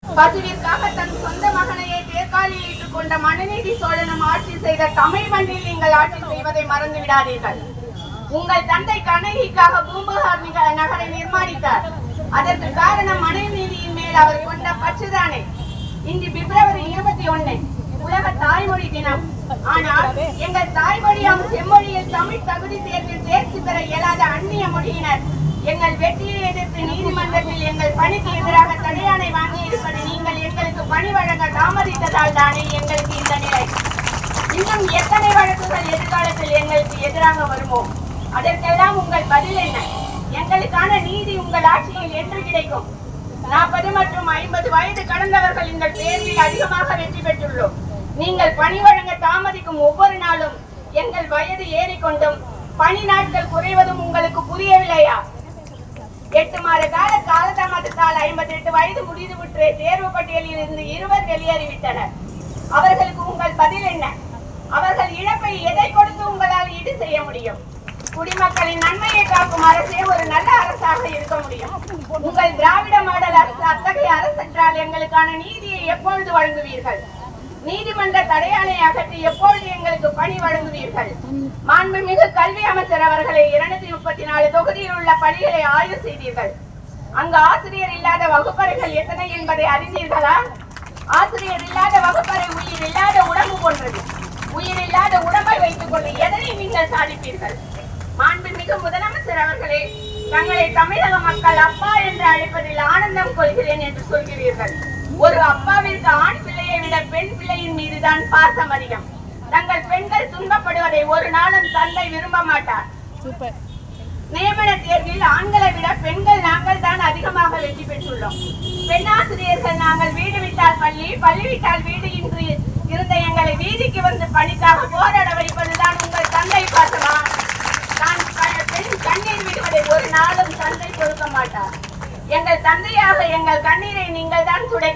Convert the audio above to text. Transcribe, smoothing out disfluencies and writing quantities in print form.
பசுவிற்காக தன் சொந்த மகனையே தேர்காலில் ஏற்றுக் கொண்ட மனுநீதி சோழனும் ஆட்சி செய்த தமிழ் மண்ணில் நீங்கள் ஆட்சி செய்வதை மறந்து விடாதீர்கள். உங்கள் தந்தை கண்ணகிக்காக பூம்புகார் நகரை நிர்மாணித்தார். அதற்கு காரணம் மனுநீதியின் மேல் அவர் கொண்ட பற்றுதானே. இன்று பிப்ரவரி 21 உலக தாய்மொழி தினம். ஆனால் எங்கள் தாய்மொழியாம் செம்மொழியில் தமிழ் தகுதி தேர்வில் தேர்ச்சி பெற இயலாத அந்நிய மொழியினர் எங்கள் வெற்றியை எதிர்த்து நீதிமன்றத்தில் எங்கள் பணிக்கு எதிராக தடையாணை வாங்கி இருப்பது நீங்கள் எங்களுக்கு பணி வழங்க தாமதித்ததால் தானே எங்களுக்கு இந்த நிலை. இன்னும் எத்தனை வழக்குகள் எதிர்காலத்தில் எங்களுக்கு எதிராக வருமோ? அதற்கெல்லாம் உங்கள் பதில் என்ன? எங்களுக்கான நீதி உங்கள் ஆட்சியில் என்று கிடைக்கும்? 40 மற்றும் 50 வயது கடந்தவர்கள் இந்த தேர்வில் அதிகமாக வெற்றி பெற்றுள்ளோம். நீங்கள் பணி வழங்க தாமதிக்கும் ஒவ்வொரு நாளும் எங்கள் வயது ஏறிக்கொண்டும் பணி நாட்கள் குறைவதும் உங்களுக்கு புரியவில்லையா? 8 மாத கால காலதாமதத்தால் 58 வயது முடிந்துவிட்டு தேர்வு பட்டியலில் இருந்து 20 வெளியேறிவிட்டனர். அவர்களுக்கு உங்கள் பதில் என்ன? அவர்கள் இழப்பை எதை கொடுத்து உங்களால் ஈடு செய்ய முடியும்? குடிமக்களின் நன்மையை காக்கும் அரசே ஒரு நல்ல அரசாக இருக்க முடியும். உங்கள் திராவிட மாடல் அரசு அத்தகைய அரசு என்றால் எங்களுக்கான நீதியை எப்பொழுது வழங்குவீர்கள்? நீதிமன்ற தடையாணை அகற்றி எப்பொழுது எங்களுக்கு பணி வழங்குவீர்கள்? மாண்புமிகு கல்வி அமைச்சர் அவர்களை 234 தொகுதியில் உள்ள பணிகளை ஆய்வு செய்தீர்கள். அங்கு ஆசிரியர் இல்லாத வகுப்பறைகள் எத்தனை என்பதை அறிந்தீர்களா? ஆசிரியர் இல்லாத வகுப்பறை உயிர் இல்லாத உடம்பு போன்றது. உயிர் இல்லாத உடம்பை வைத்துக் கொண்டு எதனை நீங்கள் சாதிப்பீர்கள்? மாண்புமிகு முதலமைச்சர் அவர்களே, தங்களை தமிழக மக்கள் அப்பா என்று அழைப்பதில் ஆனந்தம் கொள்கிறேன் என்று சொல்கிறீர்கள். ஒரு அப்பாவிற்கு ஆண் பிள்ளையை விட பெண் பிள்ளையின் மீதுதான் பாசம் அதிகம். தங்கள் பெண்கள் துன்பப்படுவதை ஒரு நாளும் தந்தை விரும்ப மாட்டார். நியமன தேர்வில் ஆண்களை விட பெண்கள் நாங்கள் தான் அதிகமாக வெற்றி பெற்றுள்ளோம். பெண் ஆசிரியர்கள் நாங்கள் வீடு விட்டால் பள்ளி, பள்ளி விட்டால் வீடு என்று இருந்த எங்களை வீதிக்கு வந்து பணிக்காக போராட வைப்பதுதான் உங்கள் தந்தை பாசமா? நான் பெண் கண்ணீர் விடுவதை ஒரு நாளும் தந்தை கொடுக்க மாட்டார். எங்கள் தந்தையாக எங்கள் கண்ணீரை நீங்கள் தான் துடைக்க